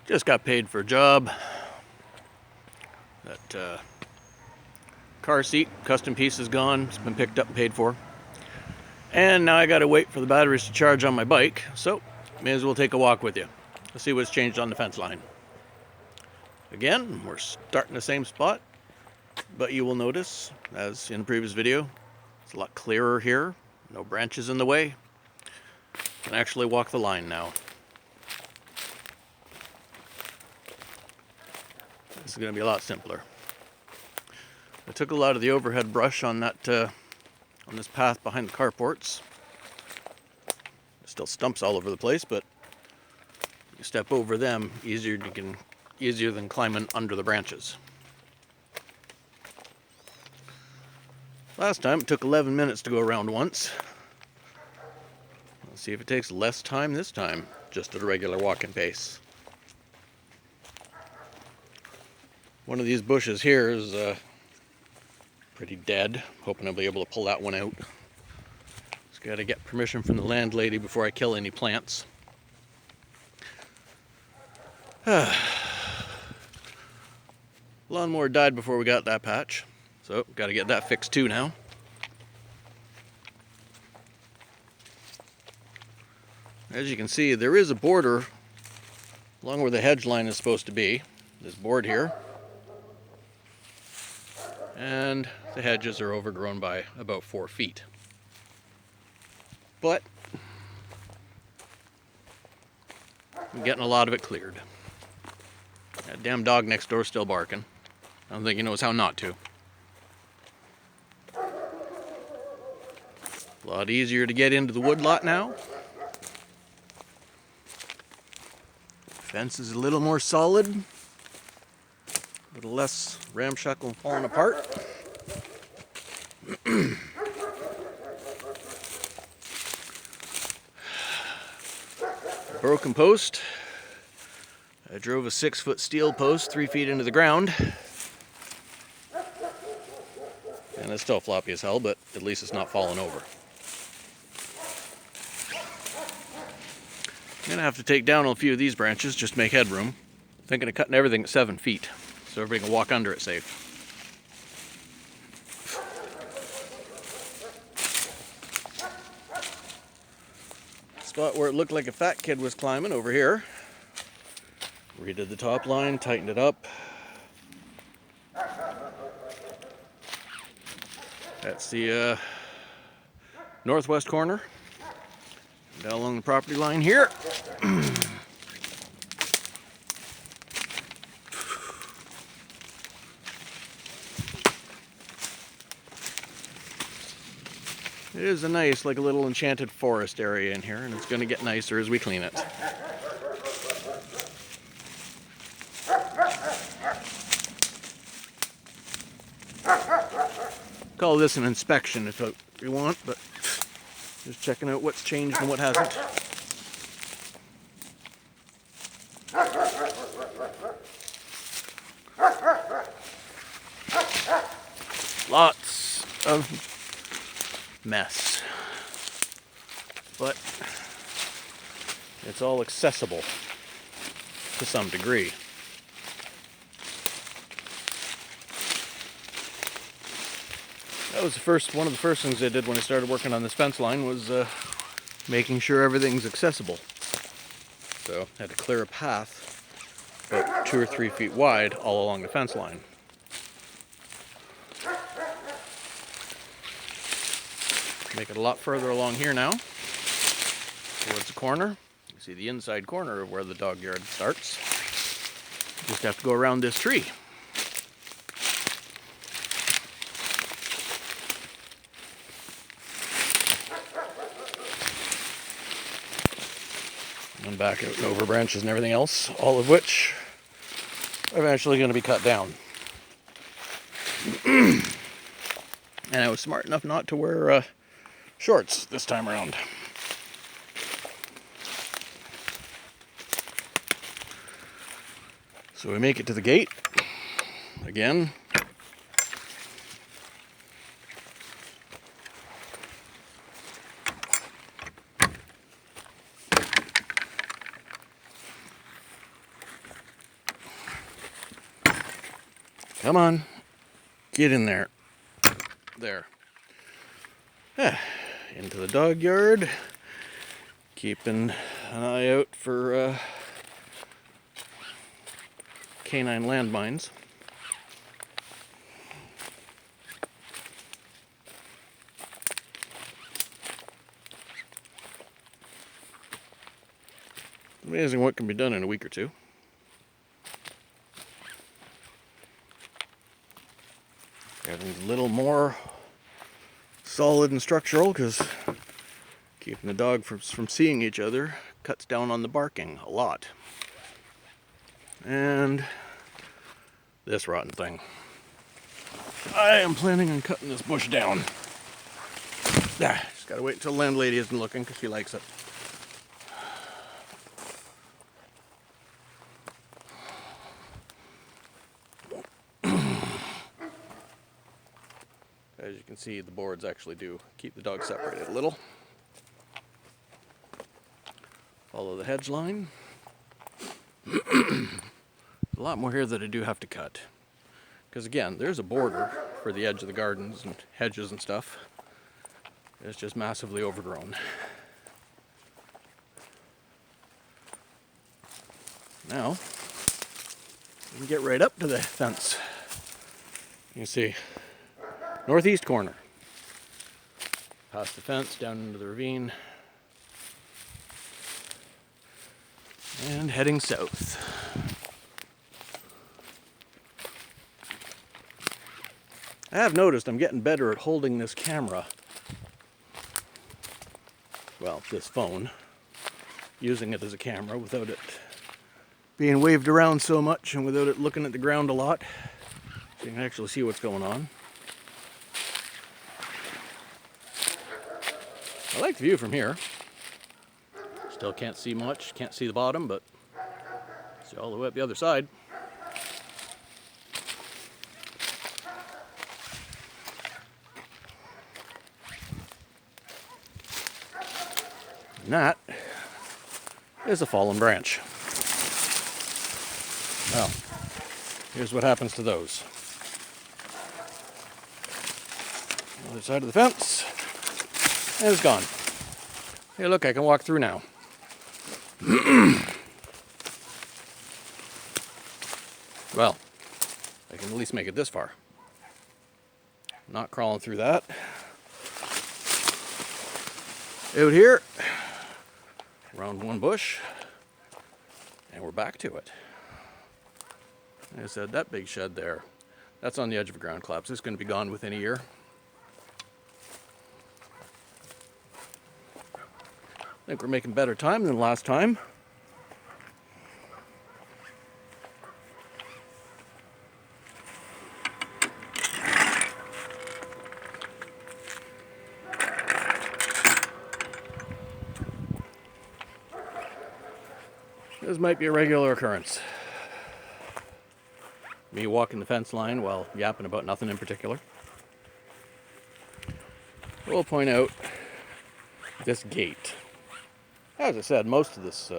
Just got paid for a job. That car seat, custom piece is gone. It's been picked up and paid for. And now I gotta wait for the batteries to charge on my bike, so may as well take a walk with you. Let's see what's changed on the fence line. Again, we're starting the same spot, but you will notice, as in the previous video, it's a lot clearer here. No branches in the way. Can actually walk the line now. This is going to be a lot simpler. I took a lot of the overhead brush on that on this path behind the carports. Still stumps all over the place, but you step over them easier than climbing under the branches. Last time it took 11 minutes to go around once. Let's see if it takes less time this time, just at a regular walking pace. One of these bushes here is pretty dead. Hoping I'll be able to pull that one out. Just got to get permission from the landlady before I kill any plants. Lawnmower died before we got that patch, so got to get that fixed too now. As you can see, there is a border along where the hedge line is supposed to be. This board here. And the hedges are overgrown by about 4 feet. But I'm getting a lot of it cleared. That damn dog next door is still barking. I don't think he knows how not to. A lot easier to get into the woodlot now. Fence is a little more solid. A little less ramshackle and falling apart. Broken post. I drove a 6-foot steel post 3 feet into the ground. And it's still floppy as hell, but at least it's not falling over. I'm gonna have to take down a few of these branches just to make headroom. Thinking of cutting everything at 7 feet, so everybody can walk under it safe. Spot where it looked like a fat kid was climbing over here. Redid the top line, tightened it up. That's the northwest corner. Down along the property line here. It is a nice, like a little enchanted forest area in here, and it's going to get nicer as we clean it. Call this an inspection if you want, but just checking out what's changed and what hasn't. Lots of mess, but it's all accessible to some degree. That was one of the first things I did when I started working on this fence line was making sure everything's accessible. So I had to clear a path about 2 or 3 feet wide all along the fence line. Make it a lot further along here now, towards the corner. You see the inside corner of where the dog yard starts. Just have to go around this tree. And back out and over branches and everything else, all of which are eventually going to be cut down. And I was smart enough not to wear shorts this time around. So we make it to the gate. Again. Come on. Get in there. There. Into the dog yard. Keeping an eye out for canine landmines. Amazing what can be done in a week or two. Everything's a little more solid and structural because keeping the dog from seeing each other cuts down on the barking a lot. And this rotten thing. I am planning on cutting this bush down. Just gotta wait until the landlady isn't looking because she likes it. As you can see, the boards actually do keep the dog separated a little. Follow the hedge line. A lot more here that I do have to cut. Because again, there's a border for the edge of the gardens and hedges and stuff. It's just massively overgrown. Now, we can get right up to the fence. You can see northeast corner. Past the fence, down into the ravine. And heading south. I have noticed I'm getting better at holding this camera. Well, this phone. Using it as a camera without it being waved around so much and without it looking at the ground a lot. So you can actually see what's going on. I like the view from here. Still can't see much, can't see the bottom, but see all the way up the other side. And that is a fallen branch. Well, here's what happens to those. Other side of the fence, and it's gone. Hey, look, I can walk through now. Well, I can at least make it this far. Not crawling through that. Out here, around one bush, and we're back to it. Like I said, that big shed there, that's on the edge of a ground collapse. It's going to be gone within a year. I think we're making better time than last time. This might be a regular occurrence. Me walking the fence line while yapping about nothing in particular. We'll point out this gate. As I said, most of this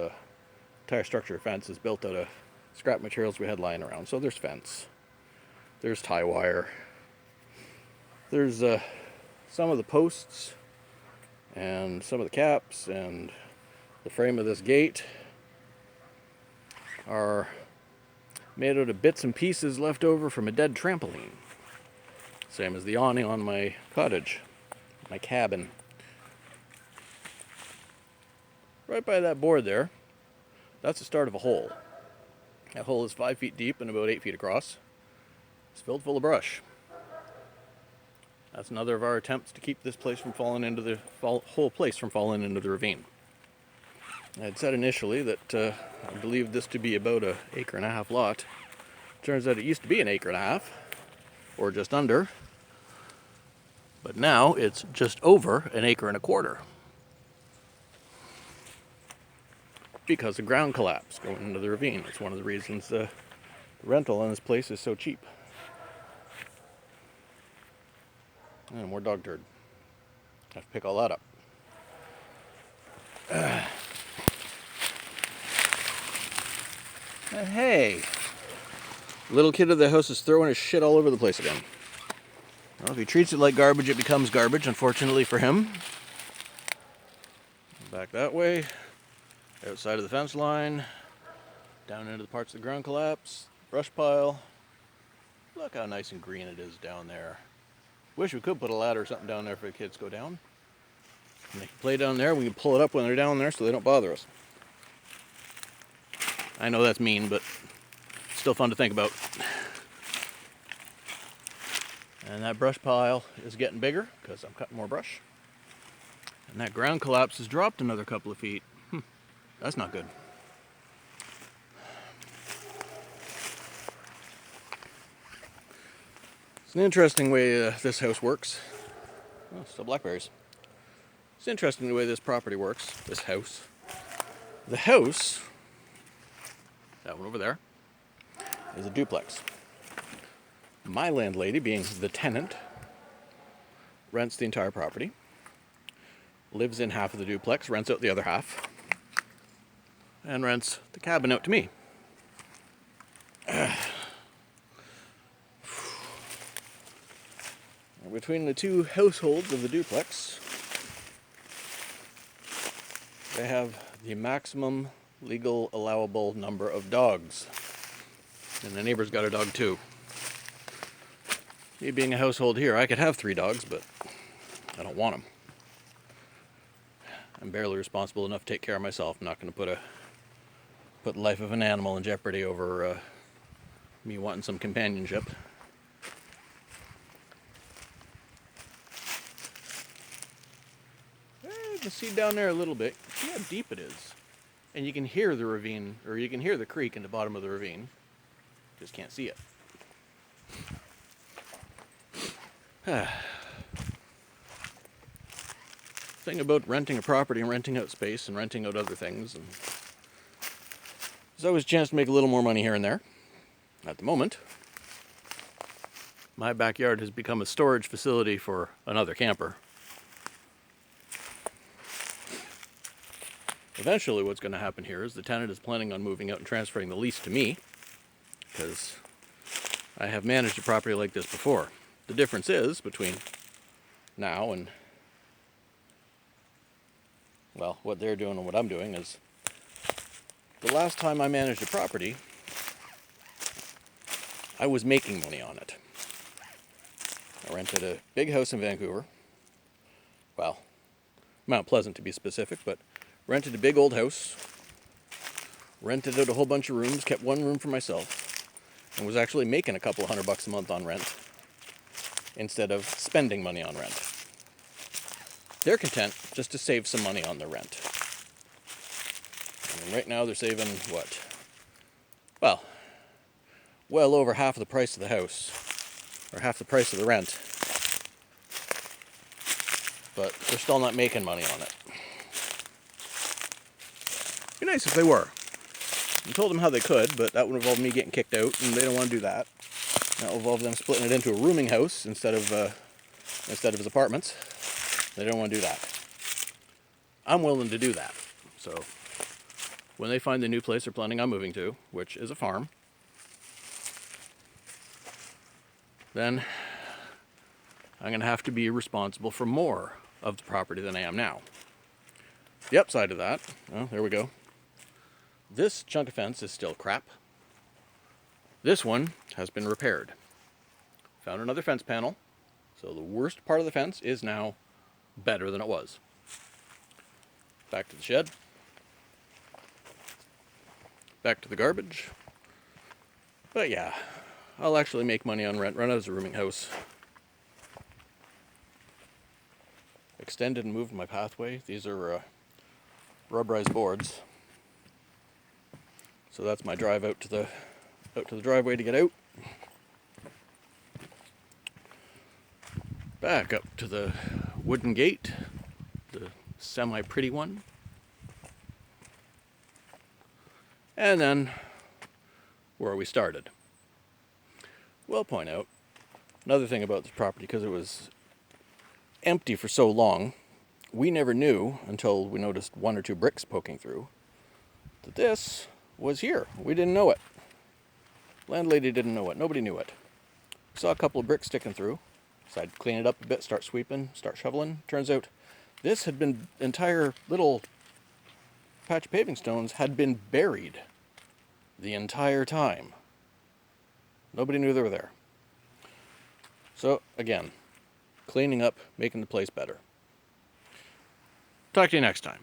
entire structure of fence is built out of scrap materials we had lying around. So there's fence, there's tie wire, there's some of the posts and some of the caps and the frame of this gate are made out of bits and pieces left over from a dead trampoline. Same as the awning on my cottage, my cabin. Right by that board there, that's the start of a hole. That hole is 5 feet deep and about 8 feet across. It's filled full of brush. That's another of our attempts to keep this place from falling into the whole place from falling into the ravine. I had said initially that I believed this to be about an 1.5 acre lot. Turns out it used to be 1.5 acres, or just under. But now it's just over 1.25 acres. Because of ground collapse going into the ravine. It's one of the reasons the rental on this place is so cheap. And more dog turd. I have to pick all that up. Hey, Little kid of the house is throwing his shit all over the place again. Well, if he treats it like garbage, it becomes garbage, unfortunately for him. Back that way, outside of the fence line, down into the parts of the ground collapse, brush pile. Look how nice and green it is down there. Wish we could put a ladder or something down there for the kids to go down. And they can play down there. We can pull it up when they're down there so they don't bother us. I know that's mean, but still fun to think about. And that brush pile is getting bigger because I'm cutting more brush. And that ground collapse has dropped another couple of feet. That's not good. It's an interesting way this house works. Oh, still blackberries. It's interesting the way this property works, this house. The house, that one over there, is a duplex. My landlady, being the tenant, rents the entire property, lives in half of the duplex, rents out the other half, and rents the cabin out to me. Between the two households of the duplex, they have the maximum legal allowable number of dogs. And the neighbor's got a dog too. Me being a household here, I could have 3 dogs, but I don't want them. I'm barely responsible enough to take care of myself. I'm not going to put the life of an animal in jeopardy over me wanting some companionship. You can see down there a little bit. See how deep it is. And you can hear the ravine, or you can hear the creek in the bottom of the ravine. Just can't see it. Thing about renting a property and renting out space and renting out other things, and there's always a chance to make a little more money here and there. At the moment, my backyard has become a storage facility for another camper. Eventually what's going to happen here is the tenant is planning on moving out and transferring the lease to me, because I have managed a property like this before. The difference is between now and, well, what they're doing and what I'm doing is, the last time I managed a property, I was making money on it. I rented a big house in Vancouver. Well, Mount Pleasant to be specific, but rented a big old house, rented out a whole bunch of rooms, kept one room for myself, and was actually making a couple $100 a month on rent instead of spending money on rent. They're content just to save some money on their rent. And right now they're saving what? Well over half of the price of the house, or half the price of the rent. But they're still not making money on it. It'd be nice if they were. I told them how they could, but that would involve me getting kicked out, and they don't want to do that. That will involve them splitting it into a rooming house instead of his apartments. They don't want to do that. I'm willing to do that. So when they find the new place they're planning on moving to, which is a farm, then I'm going to have to be responsible for more of the property than I am now. The upside of that, well, there we go. This chunk of fence is still crap. This one has been repaired. Found another fence panel, so the worst part of the fence is now better than it was. Back to the shed. Back to the garbage. But yeah, I'll actually make money on rent, run out as a rooming house. Extended and moved my pathway. These are rubberized boards. So that's my drive out to the driveway to get out. Back up to the wooden gate, the semi-pretty one. And then where we started. We'll point out another thing about this property, because it was empty for so long, we never knew until we noticed 1 or 2 bricks poking through that this was here. We didn't know it. Landlady didn't know it. Nobody knew it. Saw a couple of bricks sticking through. So I'd clean it up a bit, start sweeping, start shoveling. Turns out this had been, entire little patch of paving stones had been buried the entire time. Nobody knew they were there. So again, cleaning up, making the place better. Talk to you next time.